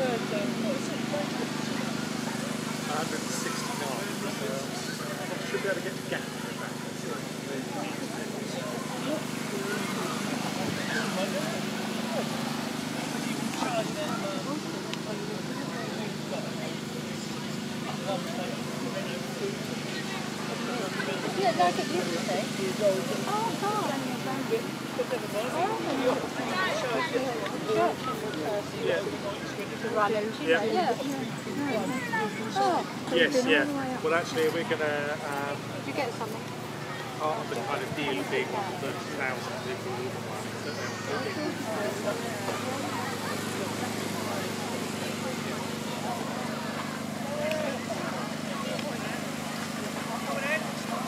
Should be able to get the gap back. Yeah, like it used to. Oh, God. Yeah. Oh. Yes, yeah. Well, actually, we're going to. Did you get something? Part of the kind of deal being 130,000 with the other one.